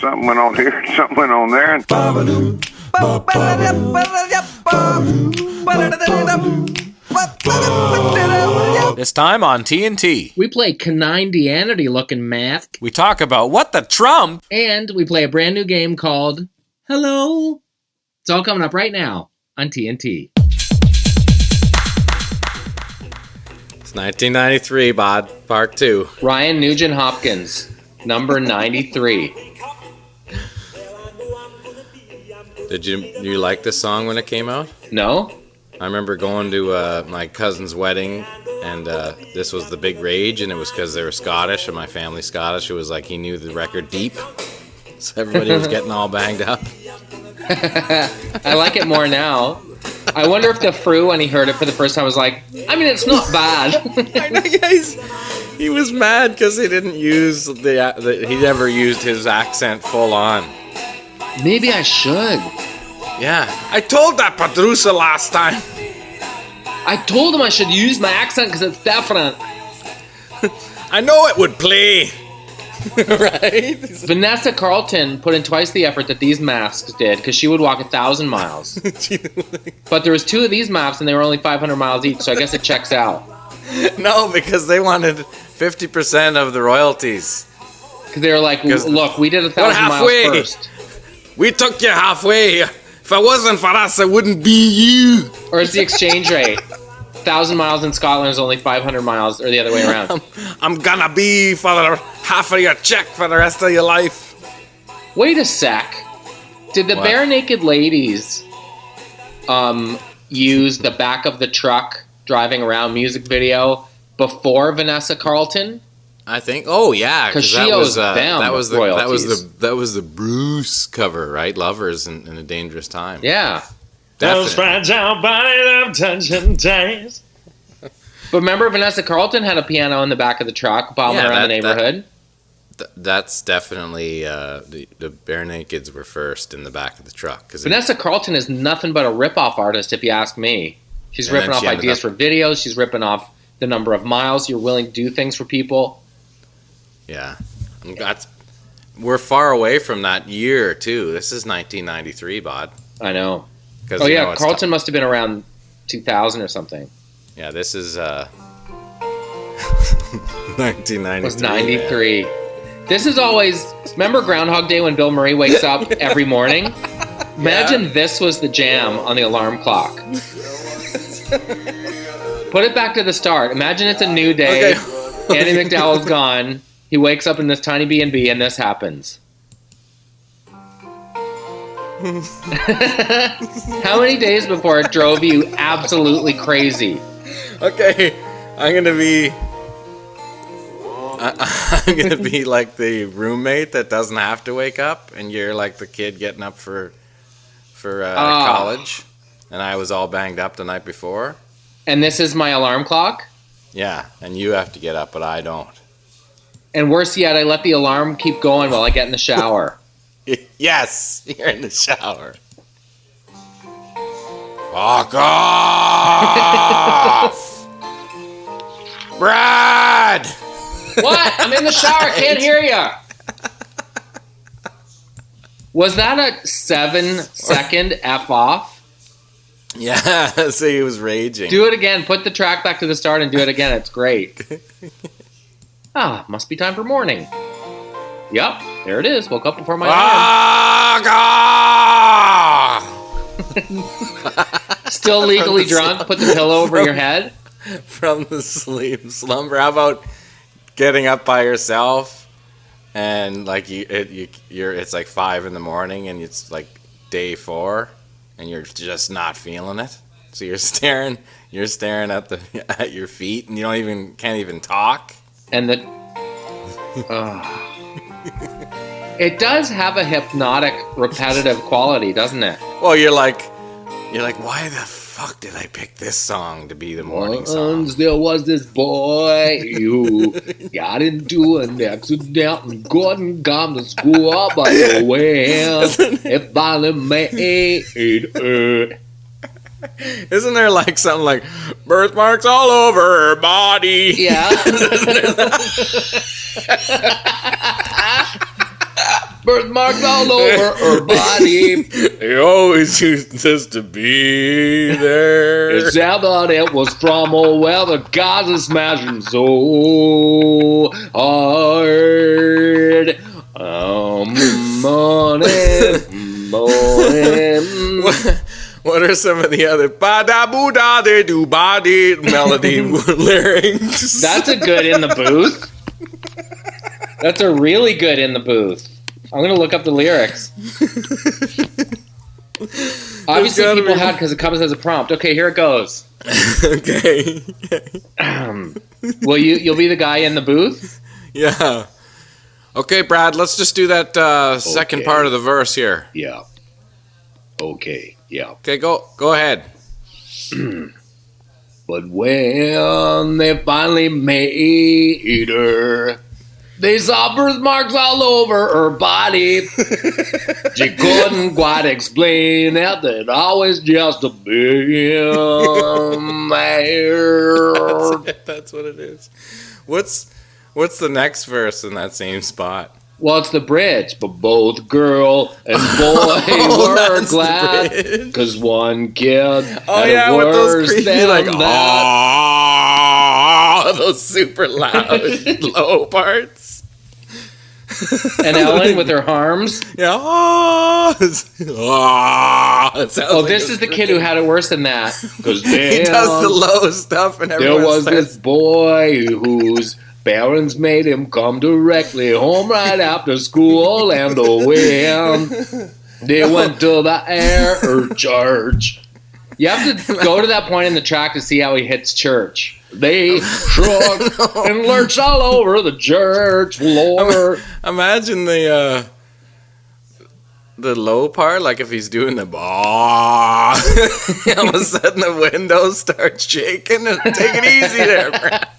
something went on here, something went on there. And This time on TNT, we play Caninetyanity Lookin, Mafk. we talk about what the Trump. And we play a brand new game called Hello. It's all coming up right now on TNT. It's 1993, Bod, part 2. Ryan Nugent Hopkins, number 93. Did you like this song when it came out? No? I remember going to my cousin's wedding, and this was the big rage, and it was because they were Scottish, and my family's Scottish. It was like he knew the record deep, so everybody was getting all banged up. I like it more now. I wonder if the Fru, when he heard it for the first time, was like, I mean, it's not bad. I know, guys. He was mad because he didn't use he never used his accent full on. Maybe I should. Yeah, I told that producer last time. I told him I should use my accent because it's different. I know it would play. Right? Vanessa Carlton put in twice the effort that these masks did because she would walk 1,000 miles. But there was 2 of these maps and they were only 500 miles each, so I guess it checks out. No, because they wanted 50% of the royalties. Because they were like, look, we did 1,000 miles first. We took you halfway. If it wasn't for us, it wouldn't be you. Or it's the exchange rate. 1,000 miles in Scotland is only 500 miles, or the other way around. I'm gonna be for the half of your check for the rest of your life. Wait a sec. Did the Bare Naked Ladies use the back of the truck driving around music video before Vanessa Carlton? I think. Oh yeah, because she owes them royalties. That was the Bruce cover, right? Lovers in a Dangerous Time. Yeah. Those fragile body of touching days. But remember, Vanessa Carlton had a piano in the back of the truck, bombing around the neighborhood. That's definitely the Bare Nakeds were first in the back of the truck. Vanessa Carlton is nothing but a rip-off artist, if you ask me. She's ripping off ideas for videos. She's ripping off the number of miles you're willing to do things for people. Yeah, we're far away from that year too. This is 1993, Bod. I know. Oh yeah, Carlton must have been around 2000 or something. Yeah, this is 1993. It was 93. Yeah. This is always. Remember Groundhog Day when Bill Murray wakes up every morning? Imagine this was the jam on the alarm clock. Put it back to the start. Imagine it's a new day. Okay. Andy McDowell's gone. He wakes up in this tiny B&B and this happens. How many days before it drove you absolutely crazy? Okay, I'm gonna be like the roommate that doesn't have to wake up, and you're like the kid getting up for college, and I was all banged up the night before. And this is my alarm clock? Yeah, and you have to get up, but I don't. And worse yet, I let the alarm keep going while I get in the shower. Yes, you're in the shower. Fuck off! Brad! What? I'm in the shower. I can't hear you. Was that a 7-second F off? Yeah, so he was raging. Do it again. Put the track back to the start and do it again. It's great. Must be time for morning. Yep, there it is. Woke up before my alarm. Still legally drunk. Put the pillow over your head. From the slumber. How about getting up by yourself and like it's like 5 a.m. and it's like day 4 and you're just not feeling it. So you're staring at your feet and you can't even talk. And it does have a hypnotic, repetitive quality, doesn't it? Well, you're like, why the fuck did I pick this song to be the morning song? Once there was this boy who got into an accident and couldn't come to school, but well, it finally made it. Isn't there like something like birthmarks all over her body? Yeah. birthmarks all over her body. He always used us to be there. It sounded that it was from where the guys are smashing so hard. Morning. What are some of the other ba-da-boo-da-de-do-ba-de melody lyrics? That's a good in the booth. That's a really good in the booth. I'm going to look up the lyrics. Obviously, people had because it comes as a prompt. Okay, here it goes. Okay. You'll be the guy in the booth? Yeah. Okay, Brad, let's just do that second part of the verse here. Yeah. Okay, yeah. Okay, go ahead. But when they finally made her, they saw birthmarks all over her body. She couldn't quite explain it. They'd always just been there. That's what it is. What's the next verse in that same spot? Well, it's the bridge, but both girl and boy were glad because one kid had it with worse those than like that. those super loud low parts. And Ellen with her harms. Yeah. This is the kid who had it worse than that. Because he does the low stuff, and everyone there was this boy whose parents made him come directly home right after school, and when they went to the air church. You have to go to that point in the track to see how he hits church. They shook and lurched all over the church floor. Imagine the low part, like if he's doing the all of a sudden the windows start shaking. And take it easy there, Brad.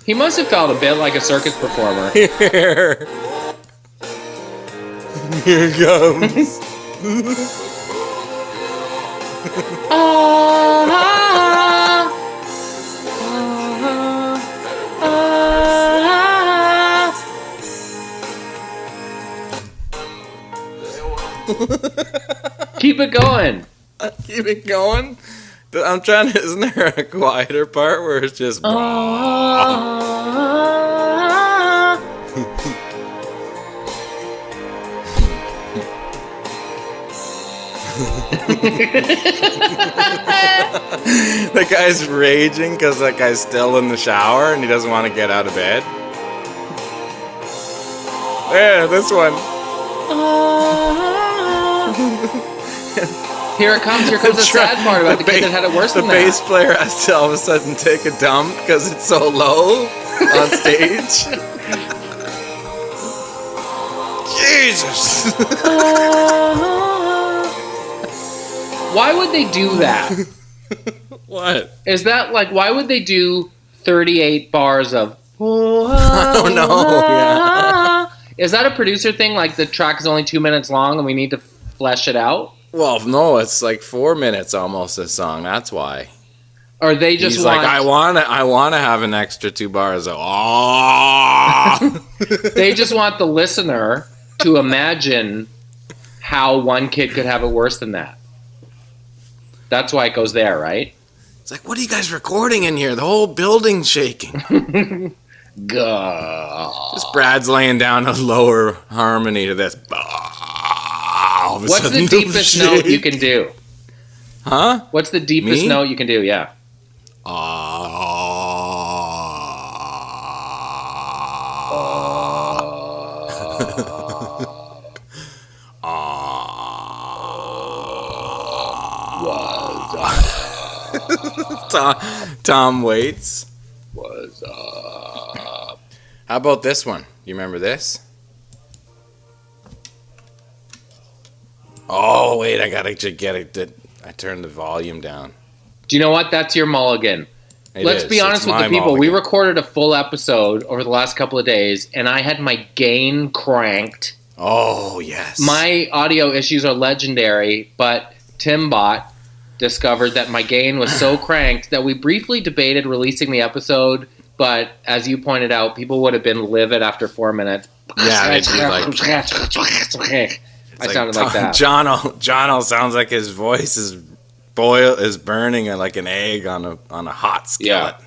He must have felt a bit like a circus performer. Here comes. Keep it going. Keep it going. I'm trying to. Isn't there a quieter part where it's just? The guy's raging because that guy's still in the shower and he doesn't want to get out of bed. Yeah, this one. Here it comes. Here comes the sad part about the kid that had it worse than that. The bass player has to all of a sudden take a dump because it's so low on stage. Jesus. Why would they do that? What? Is that like, why would they do 38 bars of... I don't know, yeah. Is that a producer thing? Like the track is only 2 minutes long and we need to flesh it out? Well, no, it's like 4 minutes almost a song. That's why. Or they just He's want... like, I want to have an extra 2 bars of They just want the listener to imagine how one kid could have it worse than that. That's why it goes there, right? It's like, what are you guys recording in here? The whole building's shaking. Just Brad's laying down a lower harmony to this. What's the deepest note you can do? Huh? What's the deepest note you can do? Yeah. Tom Waits. What's up? How about this one? You remember this? Oh, wait, I gotta get it. I turned the volume down. Do you know what? That's your mulligan. Let's be honest with the people. Mulligan. We recorded a full episode over the last couple of days, and I had my gain cranked. Oh, yes. My audio issues are legendary, but Timbot discovered that my gain was so cranked that we briefly debated releasing the episode but as you pointed out, people would have been livid after 4 minutes. Yeah, I it'd be sounded like that. Jono sounds like his voice is burning like an egg on a hot skillet. Yeah.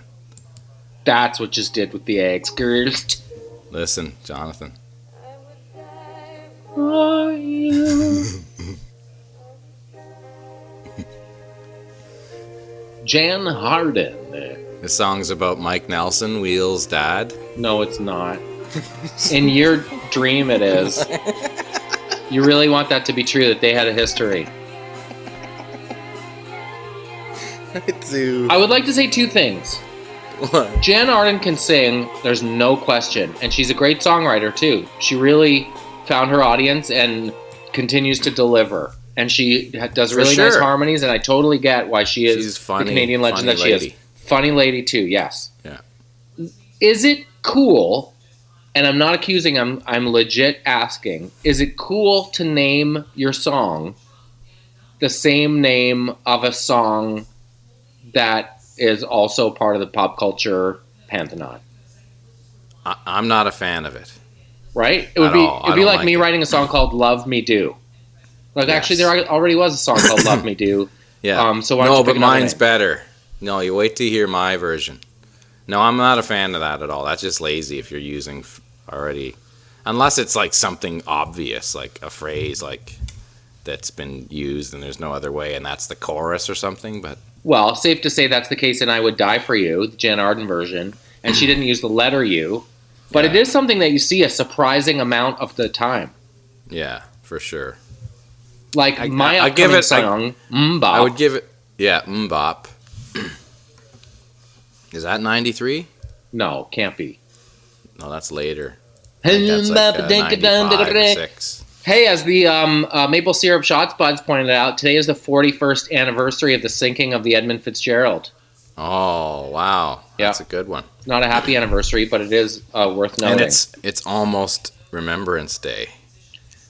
That's what just did with the eggs. Girls. Listen, Jonathan. Jan Harden. This song's about Mike Nelson, Wheel's dad. No, it's not. In your dream, it is. You really want that to be true, that they had a history. I would like to say two things. What? Jan Arden can sing, there's no question. And she's a great songwriter, too. She really found her audience and continues to deliver. And she does really nice harmonies, and I totally get why she's funny, the Canadian legend that she is. Funny lady, too, yes. Yeah. Is it cool, and I'm not accusing, I'm legit asking, is it cool to name your song the same name of a song that is also part of the pop culture pantheon? I'm not a fan of it. Right? It would be like me writing a song called Love Me Do. Like, actually, there already was a song called Love Me Do. Yeah. So why don't you pick but mine's name? better. No, you wait to hear my version. No, I'm not a fan of that at all. That's just lazy if you're using already. Unless it's like something obvious, like a phrase like that's been used and there's no other way, and that's the chorus or something. But well, safe to say that's the case in I Would Die For You, the Jan Arden version. And she didn't use the letter U. But it is something that you see a surprising amount of the time. Yeah, for sure. Like my upcoming song, Mbop. I would give it, Mbop. Is that 93? No, can't be. No, that's later. That's like 95 or 6. Hey, as the Maple Syrup Shots Buds pointed out, today is the 41st anniversary of the sinking of the Edmund Fitzgerald. Oh, wow. That's a good one. Not a happy anniversary, but it is worth noting. And it's almost Remembrance Day.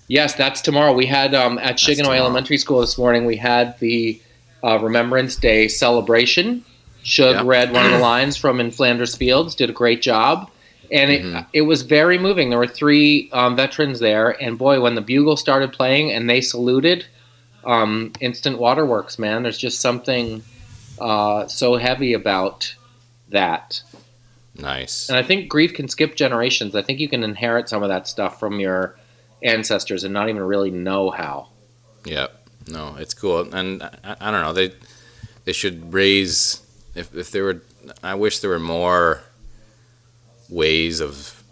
Yes, that's tomorrow. We had at Shiganoy Elementary School this morning, we had the Remembrance Day celebration. Shug read one of the lines from In Flanders Fields, did a great job. And it was very moving. There were 3 veterans there. And boy, when the bugle started playing and they saluted, instant waterworks, man. There's just something so heavy about that. Nice. And I think grief can skip generations. I think you can inherit some of that stuff from your ancestors and not even really know how. Yep. No, it's cool. And I don't know. They should raise, if there were, I wish there were more ways of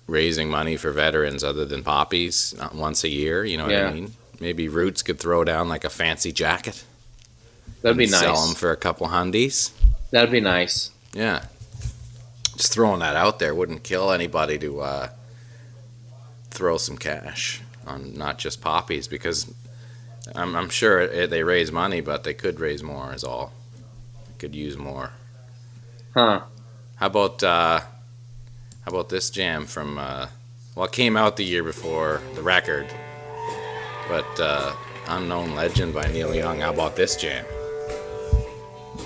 raising money for veterans other than poppies, not once a year, you know what I mean? Maybe Roots could throw down like a fancy jacket. That'd be nice. Sell them for a couple hundies. That'd be nice. Yeah. Just throwing that out there wouldn't kill anybody to throw some cash on not just poppies, because I'm sure they raise money, but they could raise more is all. They could use more. Huh. How about this jam from, it came out the year before the record, but Unknown Legend by Neil Young. How about this jam?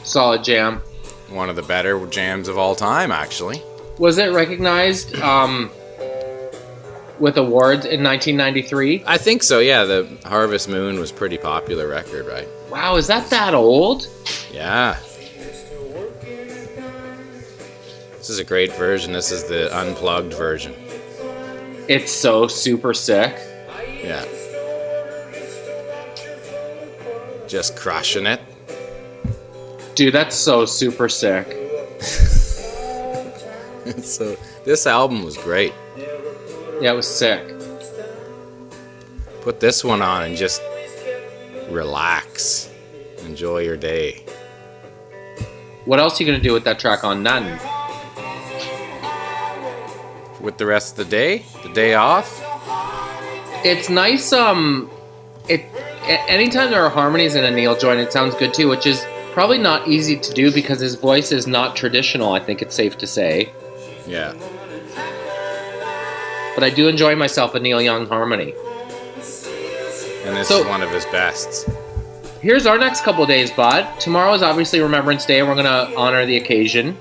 Solid jam. One of the better jams of all time, actually. Was it recognized with awards in 1993? I think so, yeah. The Harvest Moon was a pretty popular record, right? Wow, is that old? Yeah. This is a great version. This is the unplugged version. It's so super sick. Yeah. Just crushing it. Dude, that's so super sick. So this album was great. Yeah, it was sick. Put this one on and just relax. Enjoy your day. What else are you going to do with that track on? None. With the rest of the day off? It's nice, anytime there are harmonies in a Neil joint, it sounds good too, which is probably not easy to do because his voice is not traditional, I think it's safe to say. Yeah. But I do enjoy myself a Neil Young harmony. And this is one of his bests. Here's our next couple of days, bud. Tomorrow is obviously Remembrance Day, and we're going to honor the occasion.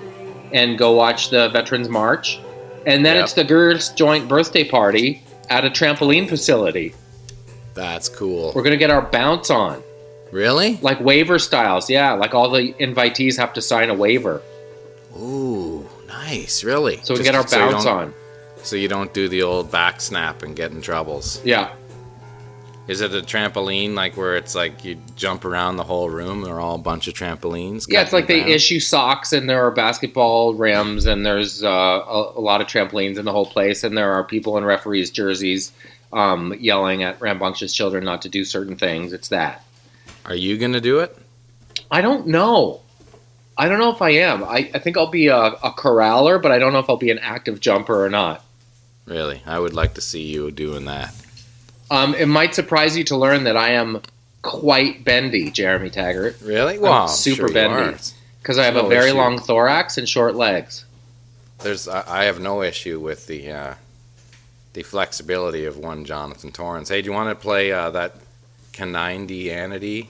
and go watch the Veterans March. And then it's the girls' joint birthday party at a trampoline facility. That's cool. We're going to get our bounce on. Really? Like waiver styles, yeah. Like all the invitees have to sign a waiver. Ooh, nice. Really? So we get our bounce on. So you don't do the old back snap and get in troubles. Yeah. Is it a trampoline, like where it's like you jump around the whole room? They're all a bunch of trampolines. Yeah, it's like they issue socks, and there are basketball rims, and there's a lot of trampolines in the whole place, and there are people in referees' jerseys yelling at rambunctious children not to do certain things. It's that. Are you going to do it? I don't know. I don't know if I am. I think I'll be a corraller, but I don't know if I'll be an active jumper or not. Really? I would like to see you doing that. It might surprise you to learn that I am quite bendy, Jeremy Taggart. Really? Wow. I'm super bendy. Because I have a very long thorax and short legs. I have no issue with the flexibility of one Jonathan Torrens. Hey, do you want to play that Caninetyanity?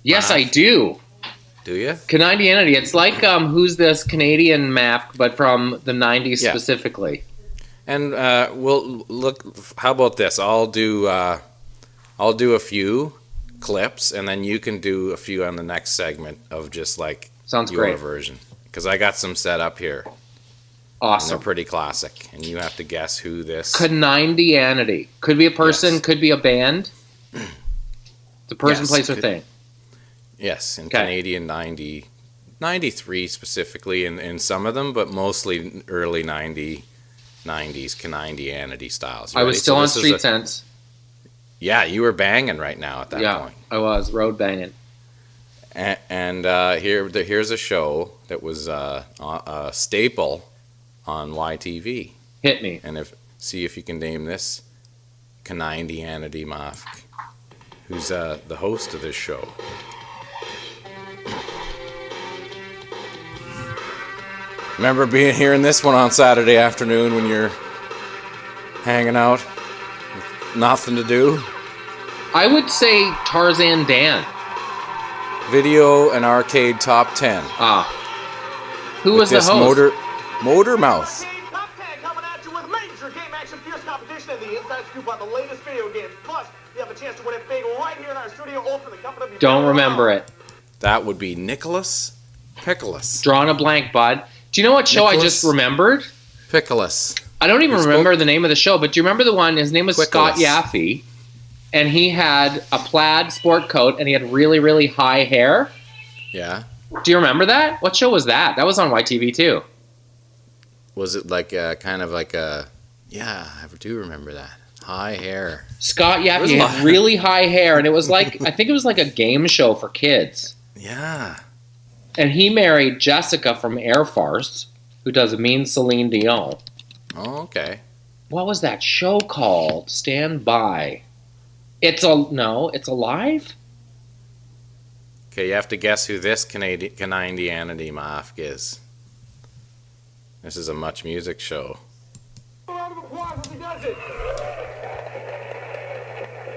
Yes, I do. Do you? Caninetyanity. It's like Who's This Canadian Mafk, but from the 90s specifically. And we'll look. How about this? I'll do a few clips, and then you can do a few on the next segment of just like your version. Because I got some set up here. Awesome. And they're pretty classic, and you have to guess who this. Caninetyanity. Could be a person. Could be a band. The person, place, or thing. Yes, in Canadian 93 specifically, in some of them, but mostly early 90s Caninetyanity styles. I was still on Street Sense. Yeah, you were banging right now at that point. I was road banging. And here's a show that was a staple on YTV. Hit me. And see if you can name this Caninetyanity Mafk, who's the host of this show. Remember hearing this one on Saturday afternoon when you're hanging out with nothing to do? I would say Tarzan Dan. Video and arcade top 10. Who was the host? Motor Mouth. Top 10 coming at you with major game action fierce competition and the inside scoop on the latest video games. Plus, you have a chance to win it big right here in our studio, all for the company of Don't remember it. That would be Nicholas Pickles. Drawing a blank, bud. Do you know what show I just remembered? Pickles. I don't even remember the name of the show, but do you remember the one? His name was Scott Yaffe, and he had a plaid sport coat, and he had really, really high hair. Yeah. Do you remember that? What show was that? That was on YTV too. Was it like kind of like a... Yeah, I do remember that. High hair. Scott Yaffe had really high hair, and it was like, I think it was like a game show for kids. Yeah. And he married Jessica from Air Farce, who does Mean Celine Dion. Oh, okay. What was that show called? Stand By. It's Alive? Okay, you have to guess who this Caninetyanity Mafk is. This is a Much Music show.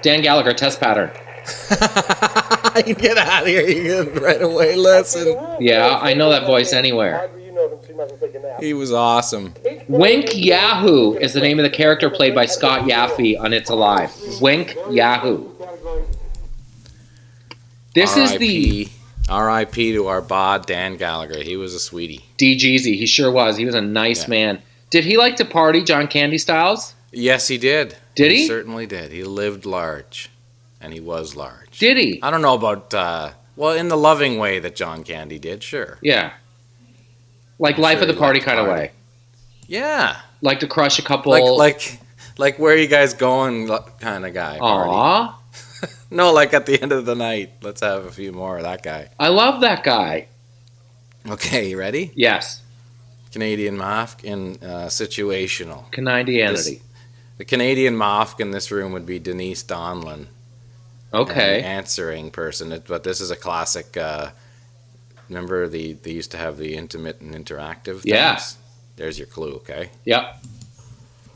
Dan Gallagher, Test Pattern. Get out of here, you can right away listen. Yeah, I know that voice anywhere. He was awesome. Wink Yahoo is the name of the character played by Scott Yaffe on It's Alive. Wink Yahoo. This is the... R.I.P. to our bod, Dan Gallagher. He was a sweetie. D-Jeezy, he sure was. He was a nice man. Did he like to party, John Candy Styles? Yes, he did. Did he? He certainly did. He lived large, and he was large. Did he? I don't know about, in the loving way that John Candy did, sure. Yeah. Like life of the party kind of way. Yeah. Like to crush a couple... Like where are you guys going kind of guy. Aww. No, like at the end of the night, let's have a few more of that guy. I love that guy. Okay, you ready? Yes. Canadian Mafk in situational. Caninetyanity. The Canadian Mafk in this room would be Denise Donlin. Okay. An answering person, but this is a classic. Remember, they used to have the intimate and interactive things? Yeah. There's your clue, okay? Yep.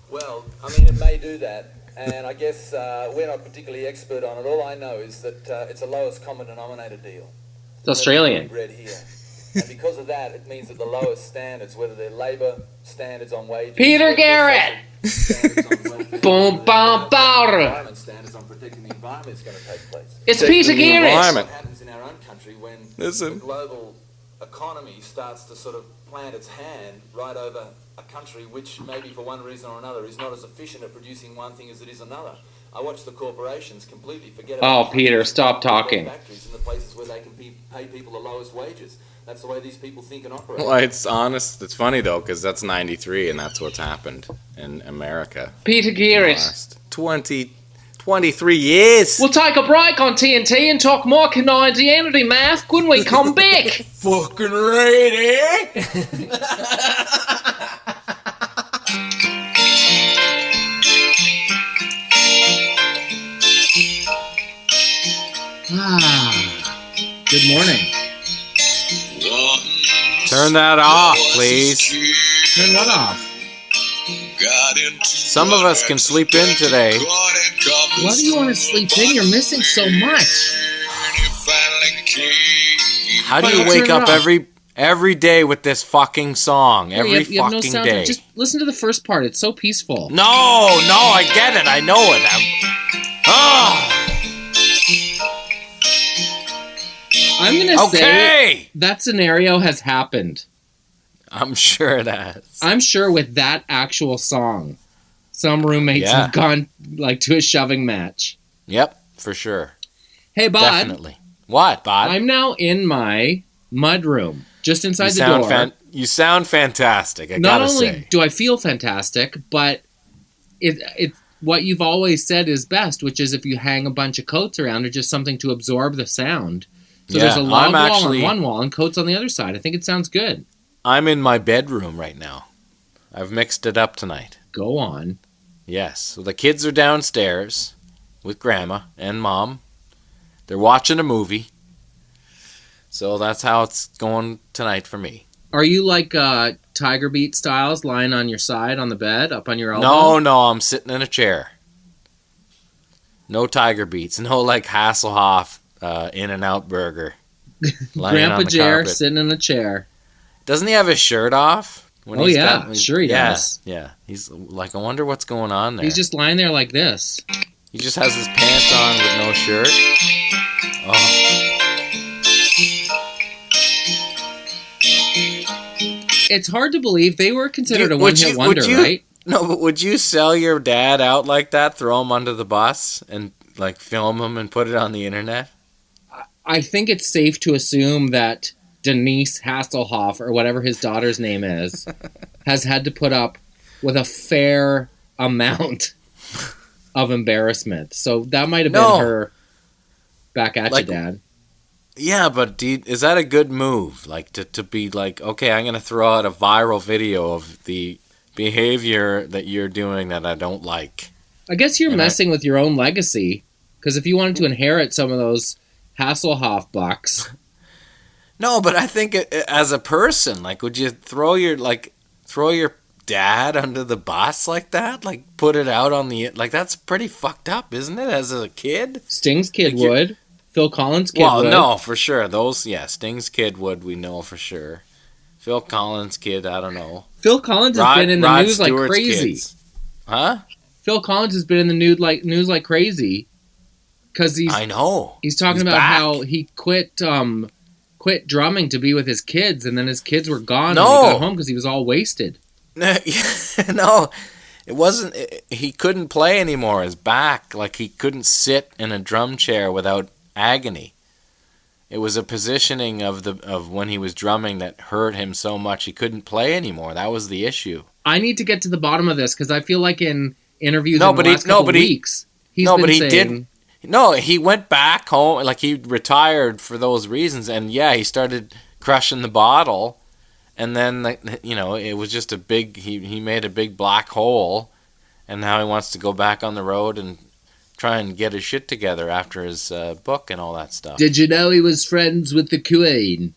Well, I mean, it may do that. And I guess we're not particularly expert on it. All I know is that it's a lowest common denominator deal. It's Australian. Read here. And because of that, it means that the lowest standards, whether they're labour standards on wages, Peter whether they're Garrett! standards on welfare, Boom, whether bum, they're bar. environment standards on protecting the environment is going to take place. It's Peter Garrett! What happens in our own country when Listen. the global economy starts to sort of plant its hand right over a country which maybe for one reason or another is not as efficient at producing one thing as it is another. I watch the corporations completely forget about Oh, Peter, stop their talking. factories in the places where they can pay people the lowest wages. That's the way these people think and operate. Well, it's honest. It's funny though, because that's '93, and that's what's happened in America. Peter in the Garrett. last 23 years. We'll take a break on TNT and talk more Caninetyanity, Mafk, when we come back. Fucking ready. Good morning. Turn that off, please. Turn what off? Some of us can sleep in today. Why do you want to sleep in? You're missing so much. How do Why you not wake turn it up off? every day with this fucking song? Every you have no fucking sound. day. Just listen to the first part. It's so peaceful. No, I get it. I know it. I'm going to say Okay. that scenario has happened. I'm sure it has. I'm sure with that actual song, some roommates Yeah. have gone like to a shoving match. Yep, for sure. Hey, Bud, Definitely. What, Bod? I'm now in my mudroom, just inside the door. You sound fantastic, I Not gotta only say. do I feel fantastic, but it what you've always said is best, which is if you hang a bunch of coats around or just something to absorb the sound. So Yeah, there's a log I'm wall actually- on one wall and coats on the other side. I think it sounds good. I'm in my bedroom right now. I've mixed it up tonight. Go on. Yes. So the kids are downstairs with Grandma and Mom. They're watching a movie. So that's how it's going tonight for me. Are you like Tiger Beat styles, lying on your side on the bed, up on your elbow? No, I'm sitting in a chair. No Tiger Beats. No like Hasselhoff In-N-Out burger. lying Grandpa on the Jer carpet. sitting in a chair. Doesn't he have his shirt off? Oh, yeah. Sure he does. Yeah. He's like, I wonder what's going on there. He's just lying there like this. He just has his pants on with no shirt. Oh, It's hard to believe they were considered a Would one-hit you- wonder, would you- right? no, but would you sell your dad out like that? Throw him under the bus and like film him and put it on the internet? I think it's safe to assume that Denise Hasselhoff, or whatever his daughter's name is, has had to put up with a fair amount of embarrassment. So that might have No. been her back at Like- you, Dad. Yeah, but is that a good move? Like to be like, okay, I'm gonna throw out a viral video of the behavior that you're doing that I don't like. I guess you're And messing with your own legacy, because if you wanted to inherit some of those Hasselhoff bucks, No, but I think as a person, like, would you throw your dad under the bus like that? Like, put it out on the like that's pretty fucked up, isn't it? As a kid. Sting's kid Like you're- would, Phil Collins' kid Well, would. no, for sure. Those, yeah, Sting's kid would, we know for sure. Phil Collins' kid, I don't know. Phil Collins has been in the Rod news like Stewart's crazy. kids. Huh? Phil Collins has been in the news like crazy because I know. he's talking He's about back. how he quit drumming to be with his kids, and then his kids were gone when No. he got home because he was all wasted. No, it wasn't. He couldn't play anymore. His back, like he couldn't sit in a drum chair without agony. It was a positioning of when he was drumming that hurt him so much he couldn't play anymore. That was the issue. I need to get to the bottom of this because I feel like in interviews No, in the but he- last no, couple but he- weeks, he's no, been but he saying, didn't. No, he went back home. Like he retired for those reasons, and yeah, he started crushing the bottle, and then it was just a big. He made a big black hole, and now he wants to go back on the road and try and get his shit together after his book and all that stuff. Did you know he was friends with the Queen?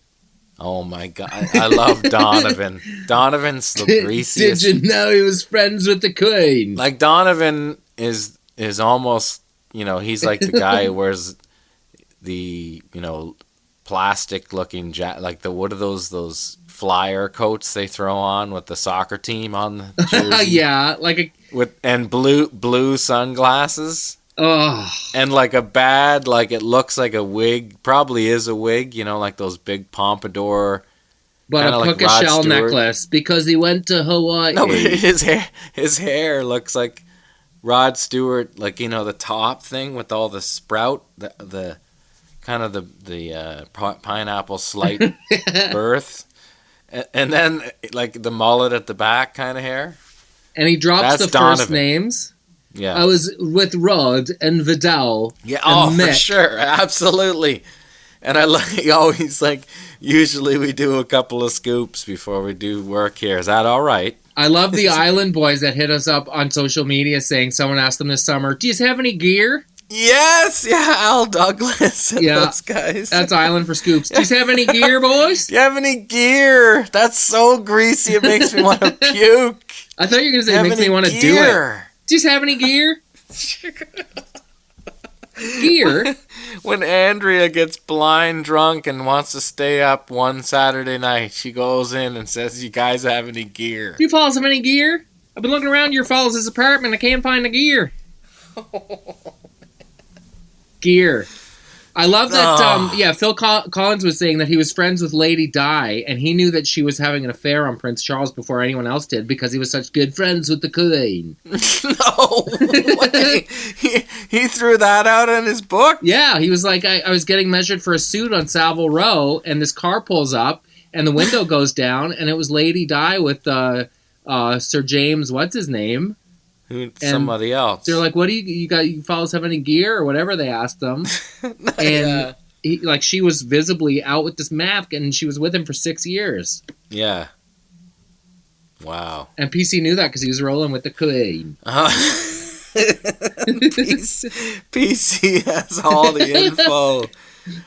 Oh my god, I love Donovan. Donovan's the greasiest. Did you know he was friends with the Queen? Like Donovan is almost, he's like the guy who wears the, plastic looking like what are those flyer coats they throw on with the soccer team on the jersey? Yeah, like and blue sunglasses. oh, And like a bad, like it looks like a wig, probably is a wig, like those big pompadour. but kinda a like puka Rod shell Stewart. necklace because he went to Hawaii. No, but his hair looks like Rod Stewart, like the top thing with all the sprout, the kind of the pineapple slight birth, and then like the mullet at the back kind of hair. And he drops That's the first Donovan. names. Yeah. I was with Rod and Vidal. Yeah, and for Mick. sure, absolutely. And I always like. Usually we do a couple of scoops before we do work here. Is that all right? I love the Island Boys that hit us up on social media saying someone asked them this summer, "Do you have any gear?" Yes, yeah, Al Douglas and those guys. That's Island for scoops. Do you have any gear, boys? Do you have any gear? That's so greasy. It makes me want to puke. I thought you were going to say Do you it have makes me any want to do it. Do you have any gear? Gear? When Andrea gets blind drunk and wants to stay up one Saturday night, she goes in and says, "You guys have any gear?" Do you fellas have any gear? I've been looking around your fellas' apartment. I can't find the gear. Gear. I love that, Phil Collins was saying that he was friends with Lady Di, and he knew that she was having an affair on Prince Charles before anyone else did because he was such good friends with the Queen. No way. He threw that out in his book? Yeah, he was like, I was getting measured for a suit on Savile Row, and this car pulls up, and the window goes down, and it was Lady Di with Sir James, what's his name? Somebody else. They're like, "What do you fellas have any gear or whatever?" They asked them, and she was visibly out with this Mafk, and she was with him for 6 years. Yeah. Wow. And PC knew that because he was rolling with the Queen. PC has all the info.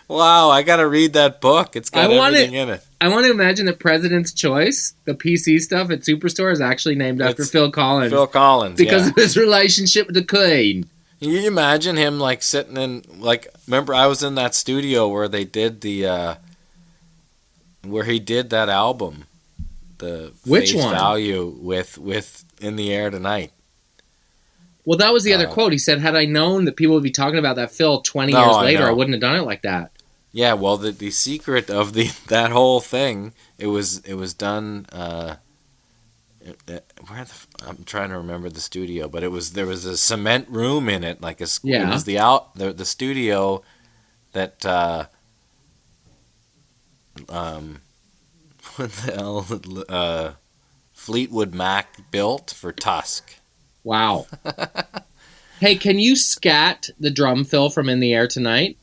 Wow, I gotta read that book. It's got everything in it. I want to imagine that President's Choice, the PC stuff at Superstore, is actually named after Phil Collins. Phil Collins, because of his relationship with the Queen. Can you imagine him like sitting in remember I was in that studio where they did where he did that album, the Which Face one? Value with In the Air Tonight. Well, that was the other quote. He said, "Had I known that people would be talking about that Phil 20 years later, I wouldn't have done it like that." Yeah, well, the secret of that whole thing, it was done. I'm trying to remember the studio, but there was a cement room in it, like it was the studio that what the hell Fleetwood Mac built for Tusk. Wow. Hey, can you scat the drum fill from In the Air Tonight?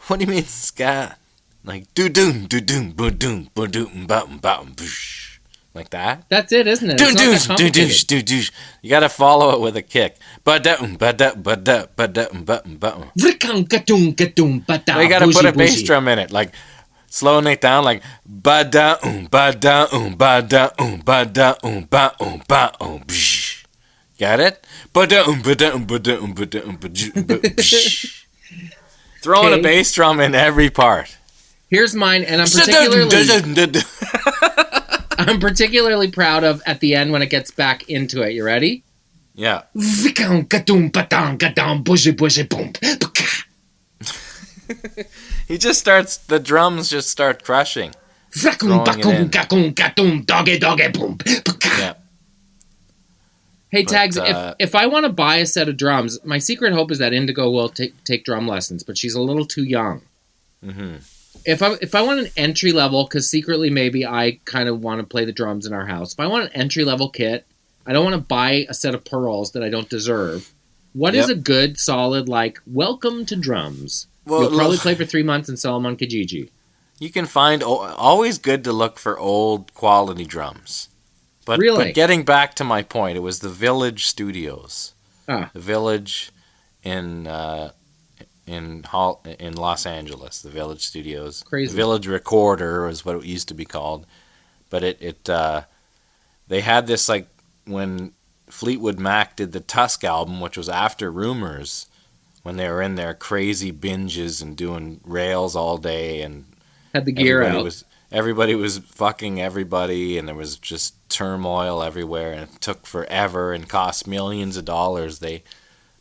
What do you mean scat? Like do-doom, do-doom, ba-doom, ba-doom, ba-doom, ba-doom, boosh. Like that? That's it, isn't it? Do-doosh, do-doosh, do-doosh. You gotta follow it with a kick. Ba-doom, ba-doom, ba-doom, ba-doom, ba-doom, ba-doom. You gotta put a bass drum in it, like slowing it down, like ba-doom, ba-doom, ba-doom, ba-doom, ba-doom, ba-doom, boosh. Got it? Throwing a bass drum in every part. Here's mine, and I'm particularly proud of at the end when it gets back into it. You ready? Yeah. He just starts. The drums just start crushing. Yeah. Hey, Tags, if I want to buy a set of drums, my secret hope is that Indigo will take drum lessons, but she's a little too young. Mm-hmm. If I want an entry level, because secretly maybe I kind of want to play the drums in our house. If I want an entry level kit, I don't want to buy a set of pearls that I don't deserve. What is a good, solid, welcome to drums? Well, you'll probably play for 3 months and sell them on Kijiji. You can find, always good to look for old quality drums. But getting back to my point, it was the Village Studios. The Village in Los Angeles, the Village Studios. Crazy. The Village Recorder is what it used to be called. But they had this, when Fleetwood Mac did the Tusk album, which was after Rumors, when they were in their crazy binges and doing rails all day and Had the gear out. Everybody was fucking everybody, and there was just turmoil everywhere, and it took forever and cost millions of dollars. They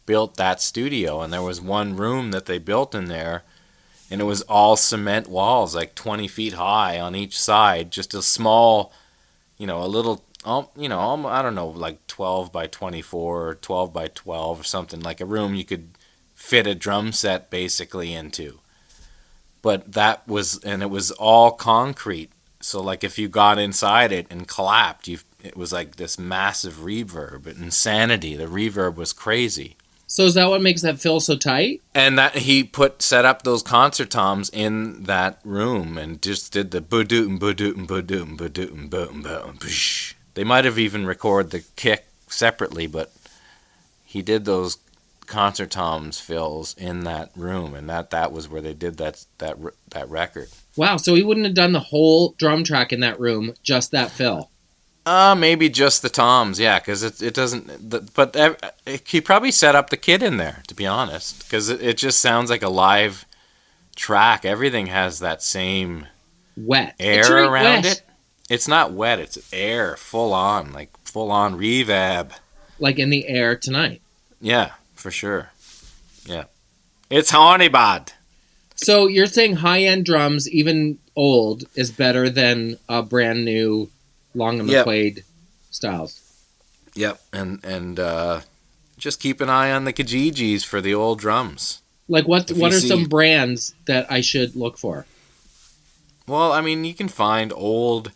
built that studio, and there was one room that they built in there, and it was all cement walls, like 20 feet high on each side, just a small, a little, I don't know, like 12 by 24 or 12 by 12 or something, like a room you could fit a drum set basically into. But it was all concrete. So like if you got inside it and clapped, it was like this massive reverb, insanity. The reverb was crazy. So is that what makes that feel so tight? And that he set up those concert toms in that room and just did the ba-dootin, ba-dootin, ba-dootin, ba-dootin, ba-dootin, ba-dootin. They might have even recorded the kick separately, but he did those concert toms fills in that room, and that was where they did that record. Wow, so he wouldn't have done the whole drum track in that room, just that fill. Maybe just the toms, yeah, because it doesn't. But he probably set up the kit in there, to be honest, because it just sounds like a live track. Everything has that same wet air around it. It's not wet; it's air, full on reverb, like in the air tonight. Yeah. For sure. Yeah. It's horny bad. So you're saying high-end drums, even old, is better than a brand new Long and McQuaid styles. Yep. And just keep an eye on the Kijijis for the old drums. Like what are some brands that I should look for? Well, I mean, you can find old,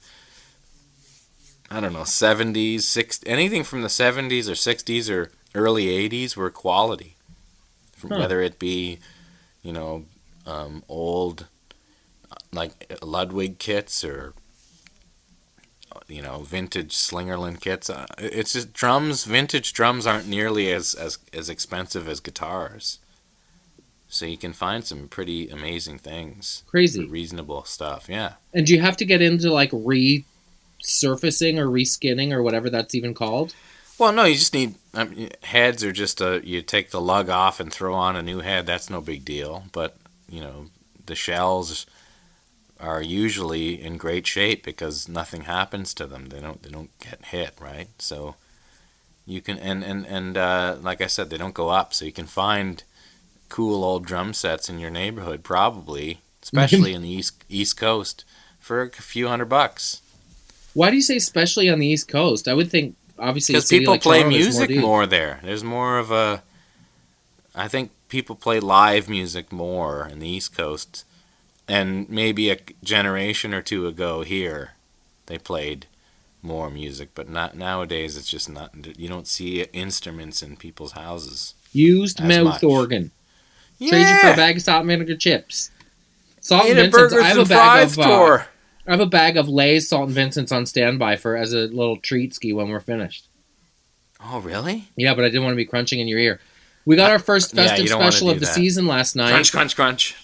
I don't know, 70s, 60s, anything from the 70s or 60s or early 80s were quality. Whether it be, old, like Ludwig kits or, vintage Slingerland kits. It's just drums. Vintage drums aren't nearly as expensive as guitars. So you can find some pretty amazing things. Crazy. Reasonable stuff, yeah. And do you have to get into like resurfacing or reskinning or whatever that's even called? Well, no, you just need heads are just you take the lug off and throw on a new head. That's no big deal. But, the shells are usually in great shape because nothing happens to them. They don't get hit, right? So you can and like I said, they don't go up. So you can find cool old drum sets in your neighborhood, probably, especially in the East Coast, for a few $100. Why do you say especially on the East Coast? I would think. Obviously, because people play music more there. There's more of a... I think people play live music more in the East Coast. And maybe a generation or two ago here, they played more music. But not nowadays, it's just not... You don't see instruments in people's houses. Used mouth organ. Yeah! Trade you for a bag of salt and vinegar chips. Salt and Vincent's. I have a bag of Lay's Salt and Vincent's on standby as a little treat ski when we're finished. Oh, really? Yeah, but I didn't want to be crunching in your ear. We got our first festive special of the season last night. Crunch, crunch, crunch.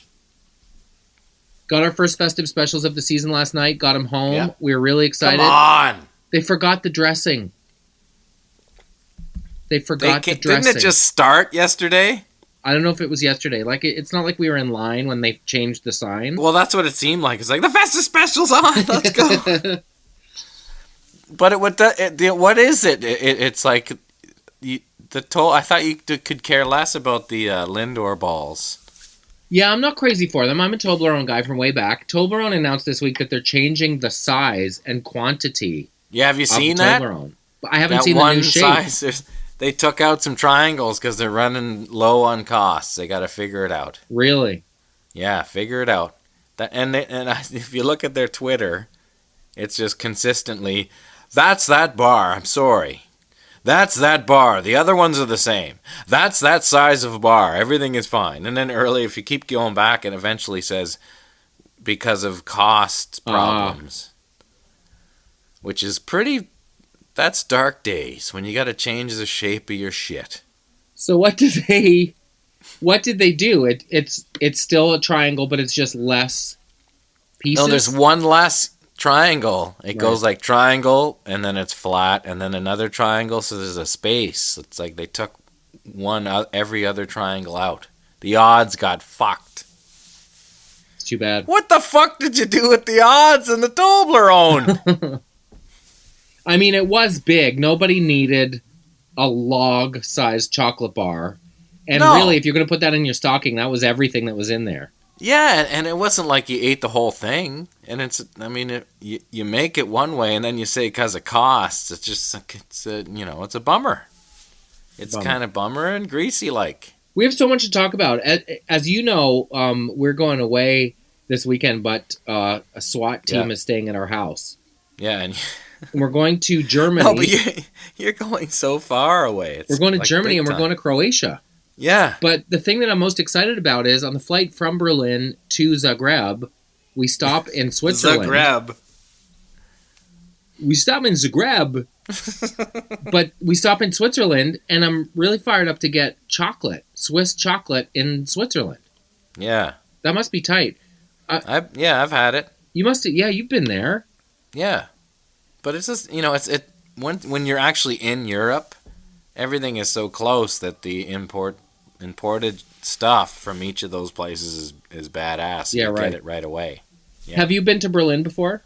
Got our first festive specials of the season last night. Got them home. Yeah. We were really excited. Come on! They forgot the dressing. Didn't it just start yesterday? I don't know if it was yesterday. Like it's not like we were in line when they changed the sign. Well, that's what it seemed like. It's like the festive special's on. Let's go. But what is it? It's like I thought you could care less about the Lindor balls. Yeah, I'm not crazy for them. I'm a Toblerone guy from way back. Toblerone announced this week that they're changing the size and quantity. Yeah, have you seen that? Toblerone. But I haven't seen the new shape. Size, they took out some triangles because they're running low on costs. They got to figure it out. Really? Yeah, figure it out. If you look at their Twitter, it's just consistently, that's that bar. I'm sorry. That's that bar. The other ones are the same. That's that size of a bar. Everything is fine. And then if you keep going back, it eventually says because of cost problems. Which is that's dark days when you got to change the shape of your shit. So what did they do? It's still a triangle, but it's just less pieces? No, there's one less triangle. It goes like triangle, and then it's flat, and then another triangle, so there's a space. It's like they took every other triangle out. The odds got fucked. too bad. What the fuck did you do with the odds and the Toblerone? I mean, it was big. Nobody needed a log-sized chocolate bar. And No. really, if you're going to put that in your stocking, that was everything that was in there. Yeah, and it wasn't like you ate the whole thing. And you make it one way, and then you say because of costs, it's a bummer. It's kind of bummer and greasy like. We have so much to talk about. As you know, we're going away this weekend, but a SWAT team is staying at our house. Yeah, and we're going to Germany. No, but you're going so far away. We're going to Germany and we're going to Croatia. Yeah. But the thing that I'm most excited about is on the flight from Berlin to Zagreb, we stop in Switzerland. We stop in Zagreb, but we stop in Switzerland, and I'm really fired up to get chocolate, Swiss chocolate in Switzerland. Yeah. That must be tight. I've had it. You must have, you've been there. Yeah. But it's just, when you're actually in Europe, everything is so close that the imported stuff from each of those places is badass. Yeah, you right. Get it right away. Yeah. Have you been to Berlin before?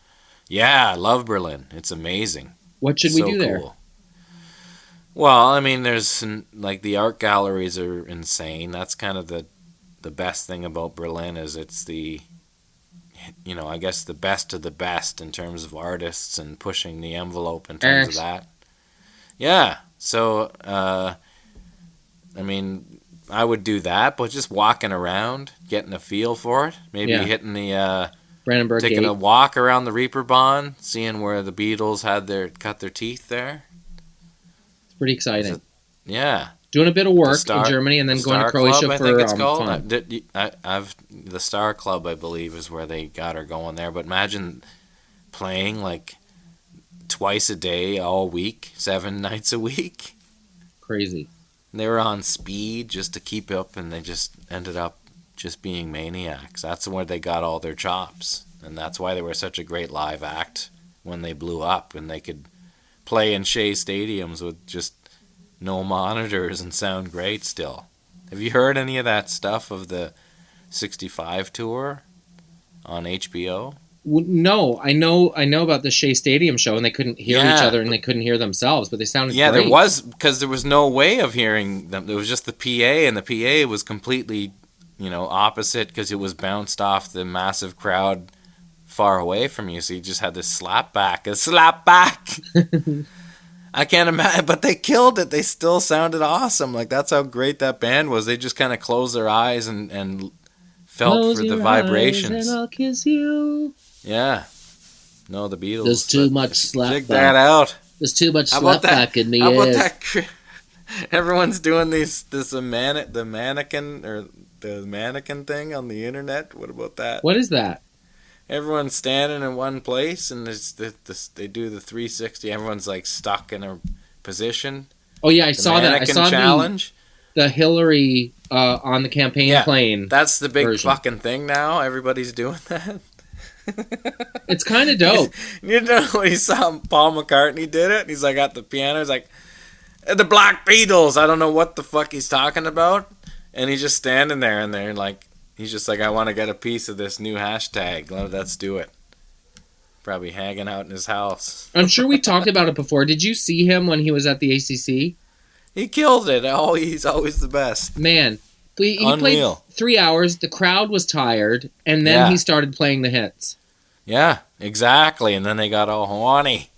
Yeah, I love Berlin. It's amazing. What should we do there? Cool. Well, I mean, there's the art galleries are insane. That's kind of the best thing about Berlin is it's the, I guess the best of the best in terms of artists and pushing the envelope in terms of that. Yeah. So, I mean, I would do that, but just walking around, getting a feel for it, maybe hitting the Brandenburg taking Gate. a walk around the Reeperbahn, seeing where the Beatles cut their teeth there. It's pretty exciting. Yeah. Doing a bit of work in Germany and then going to Croatia Club, for I think it's called. fun. The Star Club, I believe, is where they got her going there. But imagine playing twice a day all week, 7 nights a week. Crazy. And they were on speed just to keep up, and they just ended up just being maniacs. That's where they got all their chops, and that's why they were such a great live act when they blew up, and they could play in Shea stadiums with just no monitors and sound great still. Have you heard any of that stuff of the 65 tour on HBO? No, I know about the Shea Stadium show, and they couldn't hear each other, and they couldn't hear themselves, but they sounded great. There was, because there was no way of hearing them. There was just the PA, and the PA was completely, opposite because it was bounced off the massive crowd far away from you, so you just had this slap back. I can't imagine, but they killed it. They still sounded awesome. That's how great that band was. They just kind of closed their eyes and felt for the vibrations. And I'll kiss you. Yeah. No, the Beatles. There's too much slap Dig back. that out. There's too much slap back in me. How about that? Everyone's doing the mannequin thing on the internet. What about that? What is that? Everyone's standing in one place, and they do the 360. Everyone's stuck in a position. Oh yeah, I saw that. I saw challenge. The Hillary on the campaign plane. That's the big version. fucking thing now. Everybody's doing that. It's kind of dope. You know when he saw Paul McCartney did it? He's at the piano. He's the Black Beatles. I don't know what the fuck he's talking about. And he's just standing there, and they're he's just I want to get a piece of this new hashtag. Let's do it. Probably hanging out in his house. I'm sure we talked about it before. Did you see him when he was at the ACC? He killed it. He's always the best. Man, he played 3 hours. The crowd was tired, and then he started playing the hits. Yeah, exactly. And then they got all horny.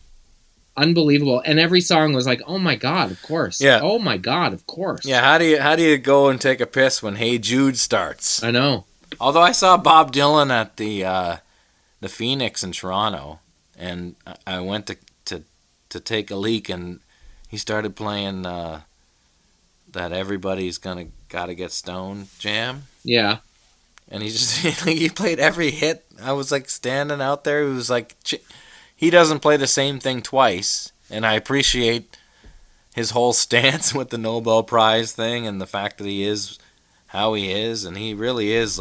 Unbelievable. And every song was oh my God, of course. Yeah. Oh my God, of course. Yeah, how do you go and take a piss when Hey Jude starts? I know. Although I saw Bob Dylan at the Phoenix in Toronto, and I went to take a leak, and he started playing that Everybody's Gotta Get Stoned jam. Yeah. And he played every hit. I was standing out there. He was he doesn't play the same thing twice, and I appreciate his whole stance with the Nobel Prize thing and the fact that he is how he is, and he really is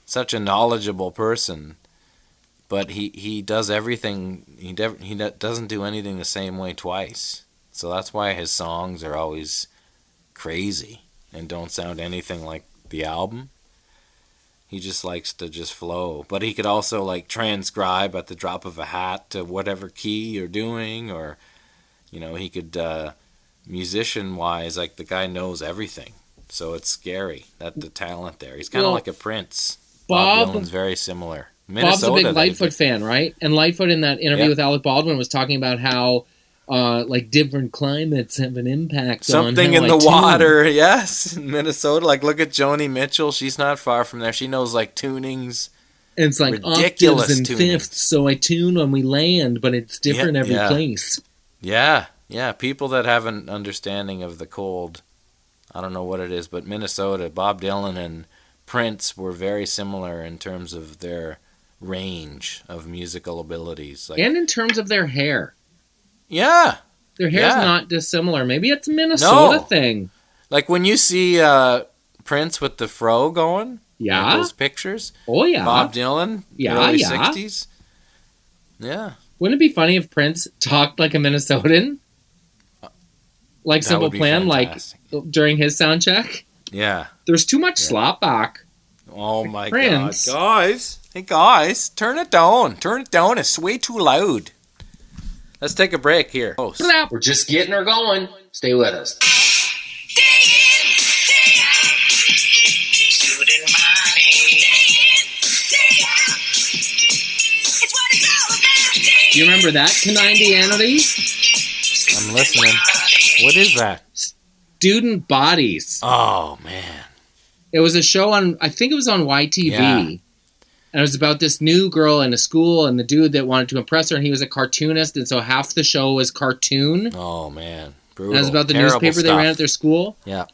such a knowledgeable person. But he does everything. He doesn't do anything the same way twice. So that's why his songs are always crazy and don't sound anything like the album. He just likes to just flow. But he could also like transcribe at the drop of a hat to whatever key you're doing, or he could musician-wise, like the guy knows everything. So it's scary that the talent there. He's kind of like a Prince. Bob Dylan's very similar. Bob's a big Lightfoot fan, right? And Lightfoot in that interview with Alec Baldwin was talking about how like different climates have an impact something on in the water. Yes, in Minnesota. Like look at Joni Mitchell. She's not far from there. She knows like tunings. And it's like octaves and fifths. So I tune when we land, but it's different every place. Yeah. People that have an understanding of the cold. I don't know what it is, but Minnesota, Bob Dylan and Prince were very similar in terms of their range of musical abilities. Like, and in terms of their hair. Yeah. Their hair's not dissimilar. Maybe it's a Minnesota thing. Like when you see Prince with the fro going. Yeah. Like those pictures. Oh, yeah. Bob Dylan. Early 60s. Yeah. Wouldn't it be funny if Prince talked like a Minnesotan? Like Simple Plan, fantastic. Like during his sound check? Yeah. There's too much slop back. Oh my Prince. God. Guys. Hey guys, turn it down. Turn it down. It's way too loud. Let's take a break here. We're just getting her going. Stay with us. Do you remember that, Caninetyanity? I'm listening. What is that? Student Bodies. Oh, man. It was a show on, I think it was on YTV. Yeah. And it was about this new girl in a school and the dude that wanted to impress her, and he was a cartoonist, and so half the show was cartoon. Oh, man. Brutal. And it was about the Terrible newspaper stuff. they ran at their school. Yeah.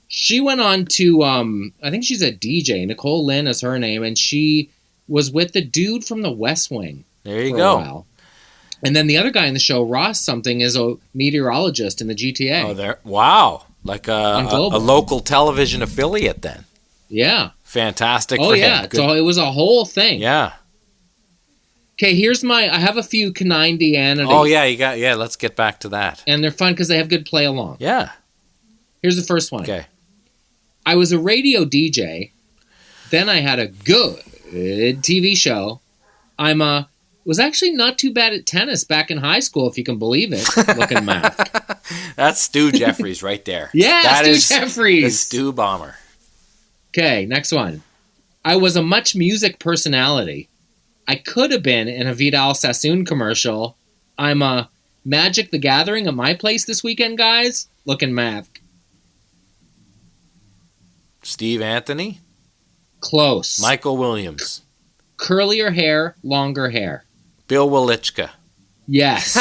She went on to, I think she's a DJ. Nicole Lynn is her name, and she was with the dude from the West Wing. There you for go. A while. And then the other guy in the show, Ross something, is a meteorologist in the GTA. Oh, there! Wow. Like a local television affiliate then. Yeah. Fantastic Oh, for yeah. him. So it was a whole thing. Yeah. Okay, I have a few Caninetyanity. Oh, yeah, let's get back to that. And they're fun because they have good play along. Yeah. Here's the first one. Okay. I was a radio DJ. Then I had a good TV show. Was actually not too bad at tennis back in high school, if you can believe it. Lookin Mafk. That's Stu Jeffries right there. Yeah, that Stu is Jeffries. The Stu Bomber. Okay, next one. I was a much music personality. I could have been in a Vidal Sassoon commercial. I'm a Magic the Gathering at my place this weekend, guys. Lookin Mafk. Steve Anthony. Close. Michael Williams. Curlier hair, longer hair. Bill Welichka. Yes.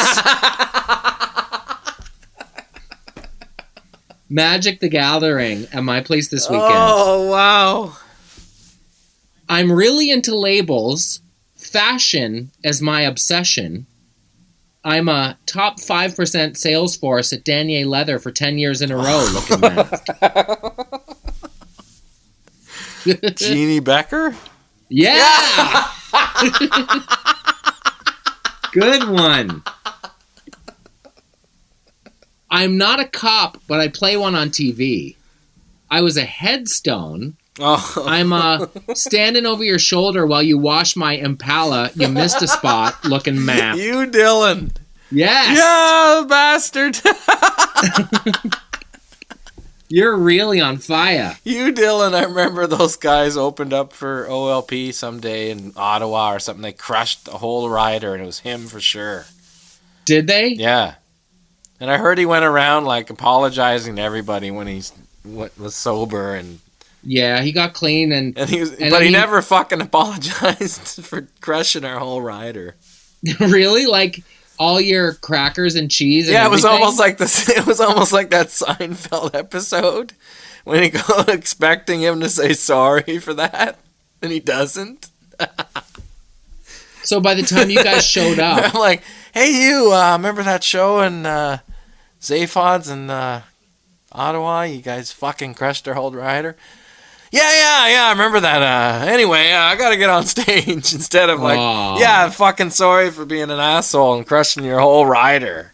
Magic the Gathering at my place this weekend. Oh, wow. I'm really into labels. Fashion as my obsession. I'm a top 5% sales force at Danier Leather for 10 years in a row. Looking at Jeannie Becker? Yeah! Good one. I'm not a cop, but I play one on TV. I was a headstone. Oh. I'm standing over your shoulder while you wash my Impala. You missed a spot. Looking mad. You, Dylan. Yes. Yeah, bastard. You're really on fire. You, Dylan. I remember those guys opened up for OLP someday in Ottawa or something. They crushed the whole rider, and it was him for sure. Did they? Yeah. And I heard he went around like apologizing to everybody when he was sober and. Yeah, he got clean and he never fucking apologized for crushing our whole rider. Really? Like all your crackers and cheese and yeah, everything? It was almost like that Seinfeld episode when he goes expecting him to say sorry for that and he doesn't. So by the time you guys showed up, I'm like, "Hey you, remember that show in Zaphod's in Ottawa? You guys fucking crushed our whole rider?" Yeah, I remember that. Anyway, I gotta get on stage instead of like, Aww. yeah, I'm fucking sorry for being an asshole and crushing your whole rider.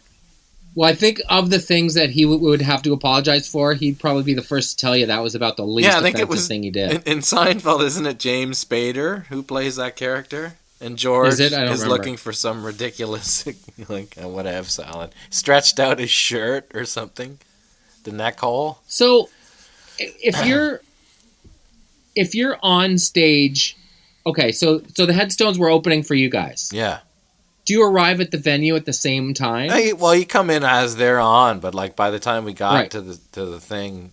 Well, I think of the things that he would have to apologize for, he'd probably be the first to tell you that was about the least offensive thing he did. In Seinfeld, isn't it James Spader who plays that character? And George is remember. Looking for some ridiculous, like, whatever salad. Stretched out his shirt or something. The neck hole. So, if you're on stage, okay, so the headstones were opening for you guys. Yeah. Do you arrive at the venue at the same time? Well, you come in as they're on, but like by the time we got to the thing,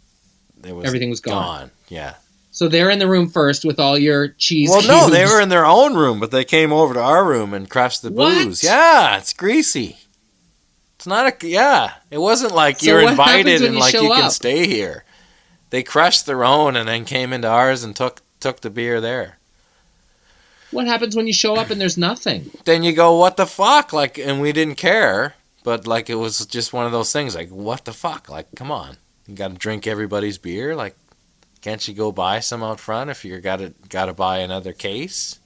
everything was gone. Yeah. So they're in the room first with all your cheese cubes. Well, no, they were in their own room, but they came over to our room and crushed the booze. Yeah, it's greasy. It's not it wasn't like you're invited and like you can stay here. They crushed their own and then came into ours and took the beer there. What happens when you show up and there's nothing? Then you go, what the fuck? Like, and we didn't care, but like it was just one of those things. Like, what the fuck? Like, come on, you got to drink everybody's beer. Like, can't you go buy some out front if you got to buy another case?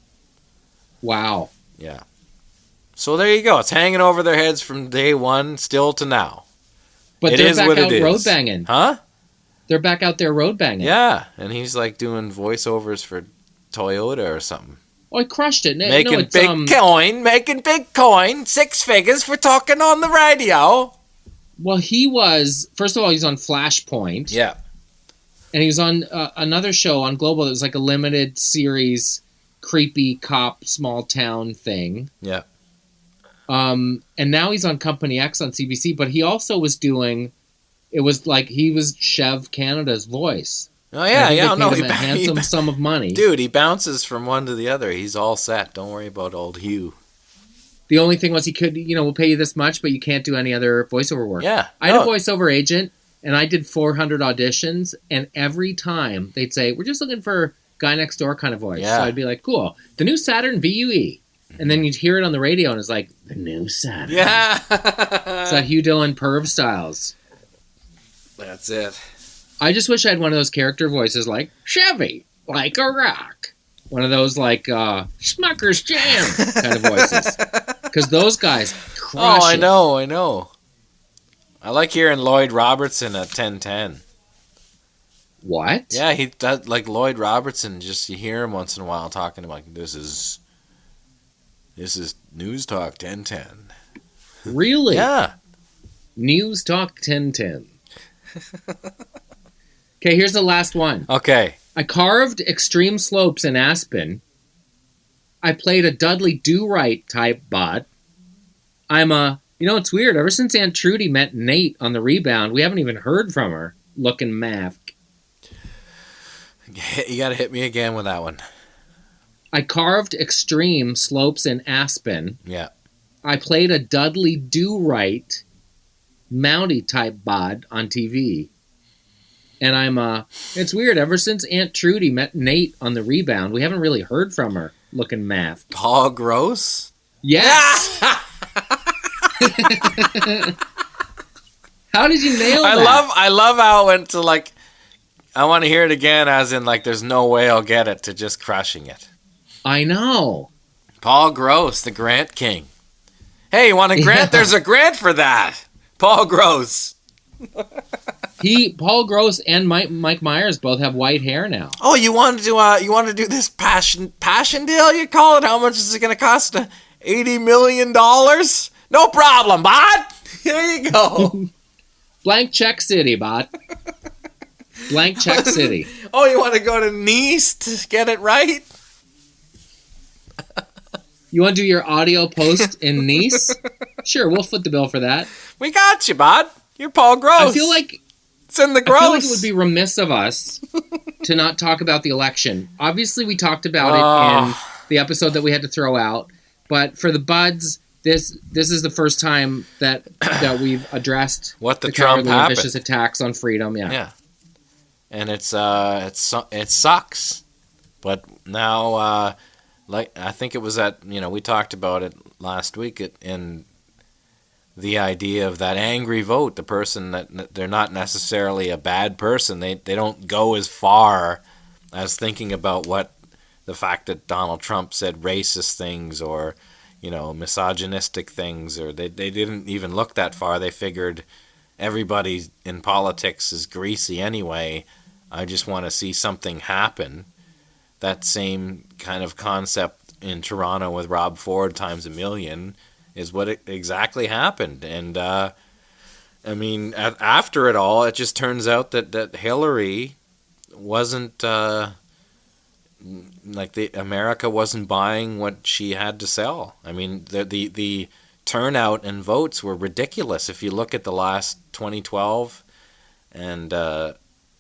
Wow. Yeah. So there you go. It's hanging over their heads from day one still to now. But they're back out road banging, huh? They're back out there road banging. Yeah, and he's like doing voiceovers for Toyota or something. Oh, he crushed it. Making big coin, 6 figures for talking on the radio. Well, he was, first of all, he's on Flashpoint. Yeah. And he was on another show on Global that was like a limited series, creepy cop, small town thing. Yeah. And now he's on Company X on CBC, but he also was doing, it was like he was Chev Canada's voice. Oh, yeah, he paid him a handsome sum of money. Dude, he bounces from one to the other. He's all set. Don't worry about old Hugh. The only thing was he could, we'll pay you this much, but you can't do any other voiceover work. Yeah. I had a voiceover agent, and I did 400 auditions, and every time they'd say, we're just looking for guy next door kind of voice. Yeah. So I'd be like, cool. The new Saturn VUE. And then you'd hear it on the radio, and it's like, the new Saturn. Yeah. It's that Hugh Dillon perv styles. That's it. I just wish I had one of those character voices like Chevy, like a rock. One of those like Smucker's Jam kind of voices. Because those guys crush it. I know. I like hearing Lloyd Robertson at 1010. What? Yeah, he does, like Lloyd Robertson, just you hear him once in a while talking about this is News Talk 1010. Really? Yeah. News Talk 1010. Okay, here's the last one. Okay. I carved extreme slopes in Aspen. I played a Dudley Do-Right type bot. It's weird. Ever since Aunt Trudy met Nate on the rebound, we haven't even heard from her. Lookin Mafk. You got to hit me again with that one. I carved extreme slopes in Aspen. Yeah. I played a Dudley Do-Right Mountie type bod on TV. And it's weird. Ever since Aunt Trudy met Nate on the rebound, we haven't really heard from her. Looking Mafk. Paul Gross? Yes! How did you nail that? I love how it went to like, I want to hear it again as in like there's no way I'll get it to just crushing it. I know. Paul Gross, the Grant King. Hey, you want a grant? Yeah. There's a grant for that. Paul Gross. Paul Gross and Mike Myers both have white hair now. Oh, you want to do this passion deal? You call it? How much is it going to cost? $80 million? No problem, bot. Here you go. Blank check city, bot. Blank check city. Oh, you want to go to Nice to get it right? You want to do your audio post in Nice? Sure, we'll foot the bill for that. We got you, bud. You're Paul Gross. I feel like it's in the gross. I feel like it would be remiss of us to not talk about the election. Obviously, we talked about it in the episode that we had to throw out. But for the buds, this is the first time that we've addressed what the Trump cowardly, vicious attacks on freedom. Yeah. And it sucks. But now, like I think it was we talked about it last week in the idea of that angry vote, the person that they're not necessarily a bad person. They don't go as far as thinking about what the fact that Donald Trump said racist things or misogynistic things, or they didn't even look that far. They figured everybody in politics is greasy anyway. I just want to see something happen. That same kind of concept in Toronto with Rob Ford times a million is what exactly happened. And after it all, it just turns out that Hillary wasn't America wasn't buying what she had to sell. I mean, the turnout and votes were ridiculous. If you look at the last 2012 and from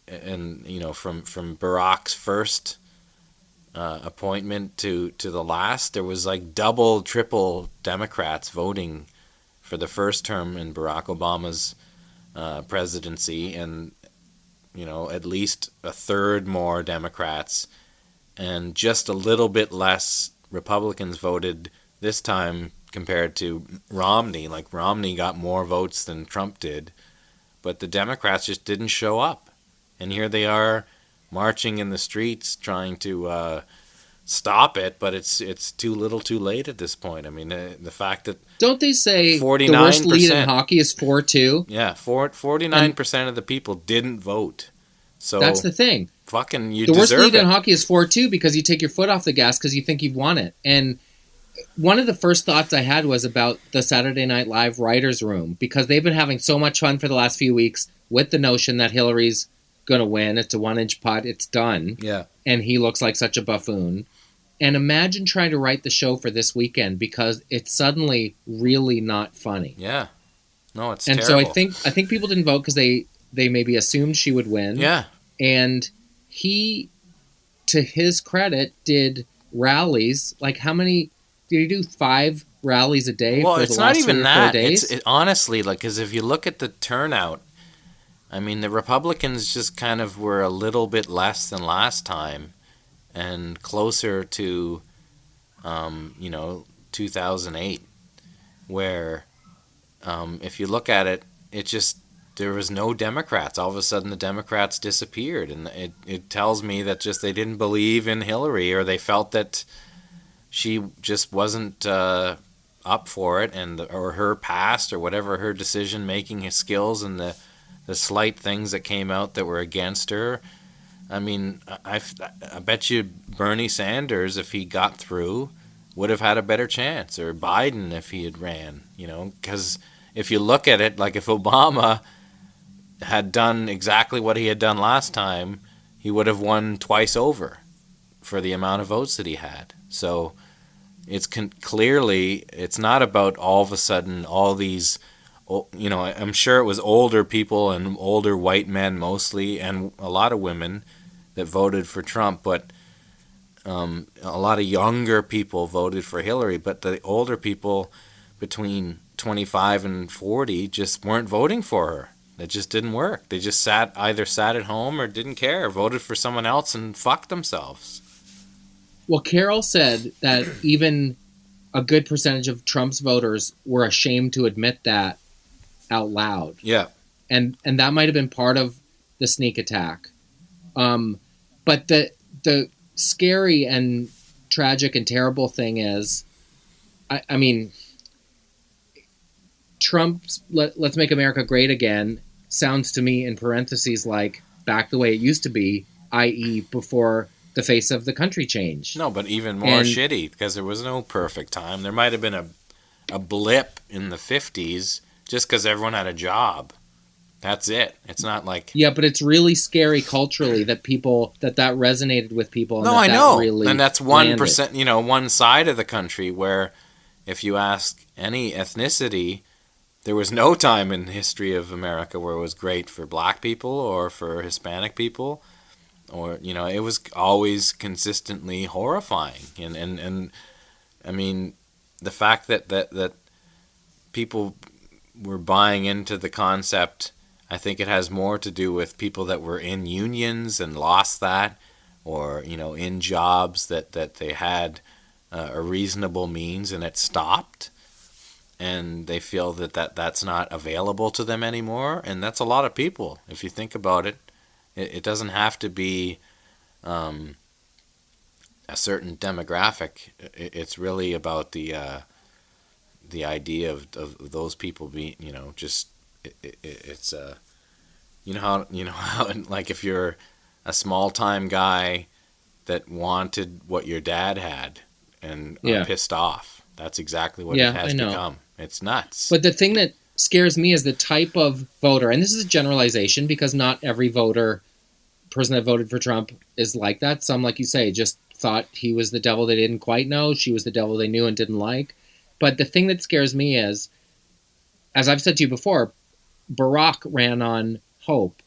Barack's first appointment to the last, there was like double, triple Democrats voting for the first term in Barack Obama's presidency, and at least a third more Democrats, and just a little bit less Republicans voted this time compared to Romney. Like, Romney got more votes than Trump did, but the Democrats just didn't show up. And here they are marching in the streets trying to stop it, but it's too little too late at this point. I mean, the fact that... Don't they say 49%, the worst lead in hockey is 4-2? Yeah, 49% of the people didn't vote. So that's the thing. Fucking, you the deserve it. The worst lead in hockey is 4-2 because you take your foot off the gas because you think you've won it. And one of the first thoughts I had was about the Saturday Night Live writers' room, because they've been having so much fun for the last few weeks with the notion that Hillary's going to win. It's a 1-inch putt. It's done. Yeah. And he looks like such a buffoon. And imagine trying to write the show for this weekend, because it's suddenly really not funny. Yeah. No, it's and terrible. So I think people didn't vote because they maybe assumed she would win. Yeah. And he, to his credit, did rallies. Like, how many did he do? 5 rallies a day for the last 3 or 4 days? It's honestly, like, because if you look at the turnout, I mean, the Republicans just kind of were a little bit less than last time, and closer to, 2008, where, if you look at it, there was no Democrats. All of a sudden, the Democrats disappeared, and it tells me that just they didn't believe in Hillary, or they felt that she just wasn't up for it, or her past, or whatever, her decision-making skills, and the slight things that came out that were against her. I mean, I bet you Bernie Sanders, if he got through, would have had a better chance, or Biden if he had ran, because if you look at it, like, if Obama had done exactly what he had done last time, he would have won twice over for the amount of votes that he had. So it's clearly, it's not about all of a sudden all these, I'm sure it was older people and older white men mostly, and a lot of women that voted for Trump, but a lot of younger people voted for Hillary, but the older people between 25 and 40 just weren't voting for her. It just didn't work. They just either sat at home or didn't care, voted for someone else and fucked themselves. Well, Carol said that even a good percentage of Trump's voters were ashamed to admit that out loud. Yeah. And that might have been part of the sneak attack. But the scary and tragic and terrible thing is, I mean, Trump's Let's Make America Great Again sounds to me in parentheses like back the way it used to be, i.e. before the face of the country changed. No, but even more shitty, because there was no perfect time. There might have been a blip in the 50s just because everyone had a job. That's it. It's not like... Yeah, but it's really scary culturally that that resonated with people. No, I know. And that's 1%, one side of the country where if you ask any ethnicity, there was no time in the history of America where it was great for black people or for Hispanic people. Or, it was always consistently horrifying. And I mean, the fact that people were buying into the concept, I think it has more to do with people that were in unions and lost that, or, in jobs that they had a reasonable means and it stopped. And they feel that's not available to them anymore. And that's a lot of people, if you think about it. It doesn't have to be a certain demographic. It's really about the the idea of those people being, just it's you know how like if you're a small time guy that wanted what your dad had and are pissed off. That's exactly what it has become. It's nuts. But the thing that scares me is the type of voter, and this is a generalization because not every person that voted for Trump is like that. Some, like you say, just thought he was the devil they didn't quite know. She was the devil they knew and didn't like. But the thing that scares me is, as I've said to you before, Barack ran on hope.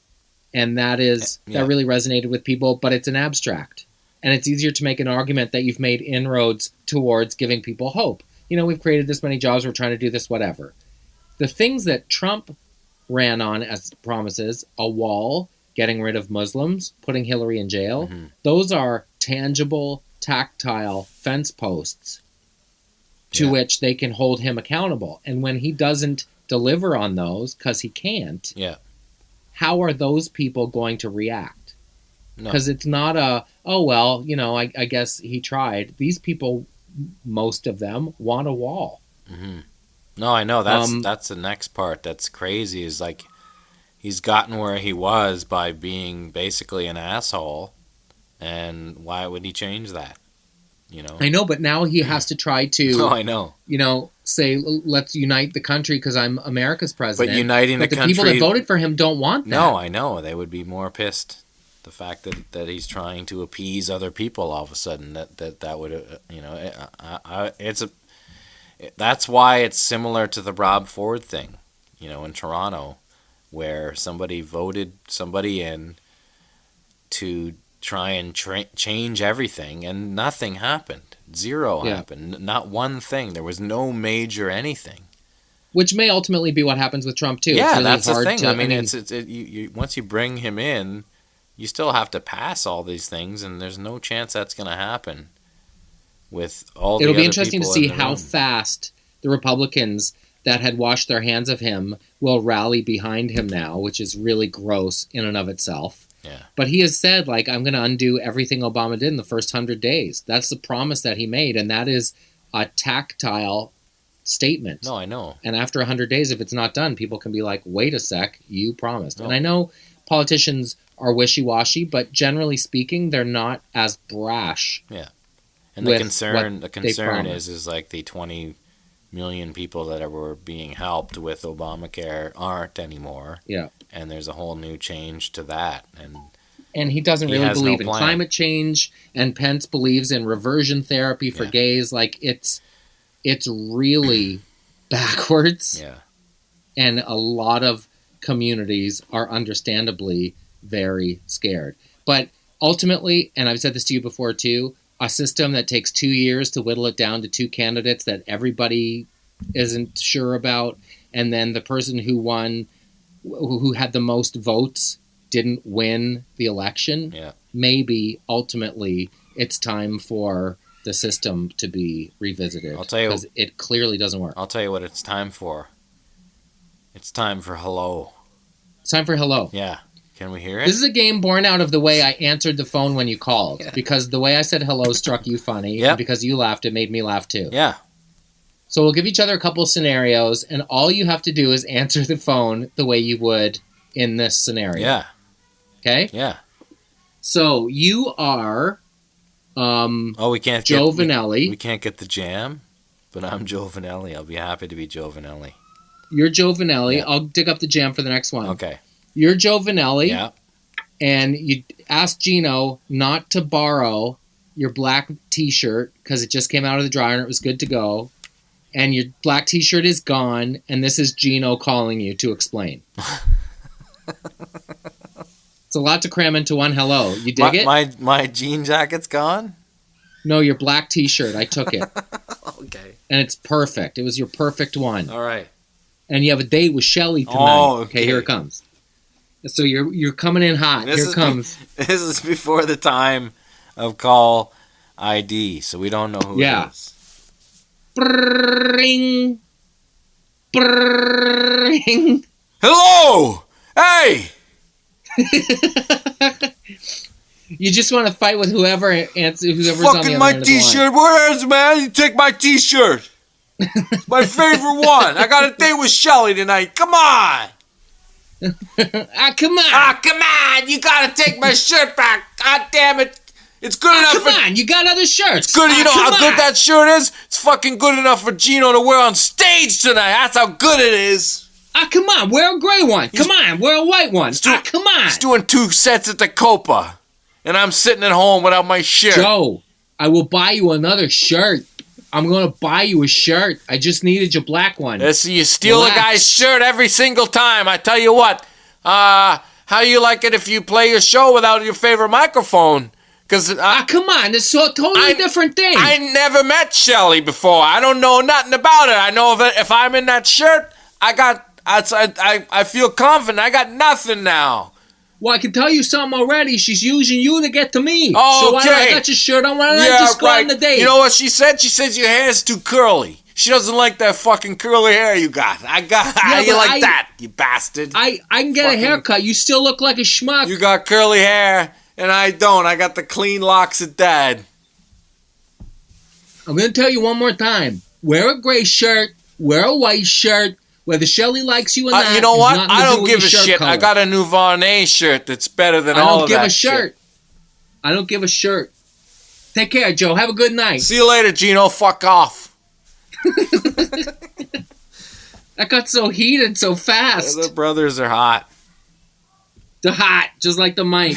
And that really resonated with people, but it's an abstract. And it's easier to make an argument that you've made inroads towards giving people hope. We've created this many jobs, we're trying to do this, whatever. The things that Trump ran on as promises, a wall, getting rid of Muslims, putting Hillary in jail, those are tangible, tactile fence posts to which they can hold him accountable. And when he doesn't deliver on those, because he can't, how are those people going to react? Because it's not I guess he tried. These people, most of them, want a wall. Mm-hmm. No, I know. That's the next part that's crazy is like he's gotten where he was by being basically an asshole, and why would he change that? I know, but now he has to try to. I know. Say let's unite the country because I'm America's president. But uniting the country, people that voted for him don't want that. No, I know. They would be more pissed. The fact that he's trying to appease other people all of a sudden that would that's why it's similar to the Rob Ford thing, in Toronto, where somebody voted somebody in to try and change everything, and nothing happened. Zero happened. Not one thing. There was no major anything. Which may ultimately be what happens with Trump too. Yeah, it's really that's hard the thing. To, I mean, you once you bring him in, you still have to pass all these things, and there's no chance that's going to happen with all the other people. It'll be interesting to see how fast the Republicans that had washed their hands of him will rally behind him now, which is really gross in and of itself. Yeah. But he has said, I'm going to undo everything Obama did in the first 100 days. That's the promise that he made, and that is a tactile statement. No, I know. And after 100 days, if it's not done, people can be like, wait a sec, you promised. No. And I know politicians are wishy-washy, but generally speaking, they're not as brash. Yeah. And the concern is like the 20 million people that were being helped with Obamacare aren't anymore. Yeah. And there's a whole new change to that. And he doesn't really believe in climate change, and Pence believes in reversion therapy for gays. It's really backwards. Yeah. And a lot of communities are understandably very scared. But ultimately, and I've said this to you before too, a system that takes 2 years to whittle it down to 2 candidates that everybody isn't sure about, and then the person who won, who had the most votes, didn't win the election. Yeah. Maybe ultimately it's time for the system to be revisited. I'll tell you, because it clearly doesn't work. I'll tell you what it's time for. It's time for hello. It's time for hello. Yeah. Can we hear it? This is a game born out of the way I answered the phone when you called. Yeah. Because the way I said hello struck you funny. Yep. And because you laughed, it made me laugh too. Yeah. So we'll give each other a couple scenarios, and all you have to do is answer the phone the way you would in this scenario. Yeah. Okay? Yeah. So you are we can't Joe Vanelli. We can't get the jam, but I'm Joe Vanelli. I'll be happy to be Joe Vanelli. You're Joe Vanelli. Yeah. I'll dig up the jam for the next one. Okay. You're Joe Vanelli. Yeah. And you ask Gino not to borrow your black T-shirt because it just came out of the dryer and it was good to go. And your black T-shirt is gone, and this is Gino calling you to explain. It's a lot to cram into one hello. You dig it? My jean jacket's gone? No, your black T-shirt. I took it. Okay. And it's perfect. It was your perfect one. All right. And you have a date with Shelly tonight. Oh, okay. Here it comes. So you're coming in hot. Here it comes. This is before the time of call ID, so we don't know who it is. Bring. Bring. Hello! Hey! You just want to fight with whoever's on the other Fucking end my of the T-shirt. line. Where is it, man? You take my T-shirt. My favorite one. I got a date with Shelly tonight. Come on. Come on. Come on. You got to take my shirt back. God damn it. It's good enough Come on. You got other shirts. It's good. You know how good that shirt is? It's fucking good enough for Gino to wear on stage tonight. That's how good it is. Come on. Wear a gray one. Come on. Wear a white one. Come on. He's doing 2 sets at the Copa. And I'm sitting at home without my shirt. Joe, I will buy you another shirt. I'm going to buy you a shirt. I just needed your black one. Yeah, so you steal a guy's shirt every single time. I tell you what. How you like it if you play your show without your favorite microphone? Because come on. It's a totally different thing. I never met Shelly before. I don't know nothing about it. I know if I'm in that shirt, I feel confident. I got nothing now. Well, I can tell you something already. She's using you to get to me. Oh, so why don't I got your shirt on? Why don't I just go on the date? You know what she said? She says your hair's too curly. She doesn't like that fucking curly hair you got. How you like that, you bastard? I can get a haircut. You still look like a schmuck. You got curly hair, and I don't. I got the clean locks of dad. I'm going to tell you one more time. Wear a gray shirt. Wear a white shirt. Whether Shelly likes you or not. You know what? I don't give a shit. Color. I got a new Varney shirt that's better than all of that shit. I don't give a shirt. Take care, Joe. Have a good night. See you later, Gino. Fuck off. That got so heated so fast. The brothers are hot. They're hot, just like the mic.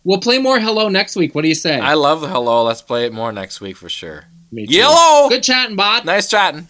We'll play more Hello next week. What do you say? I love the Hello. Let's play it more next week for sure. Me too. Yellow! Good chatting, bot. Nice chatting.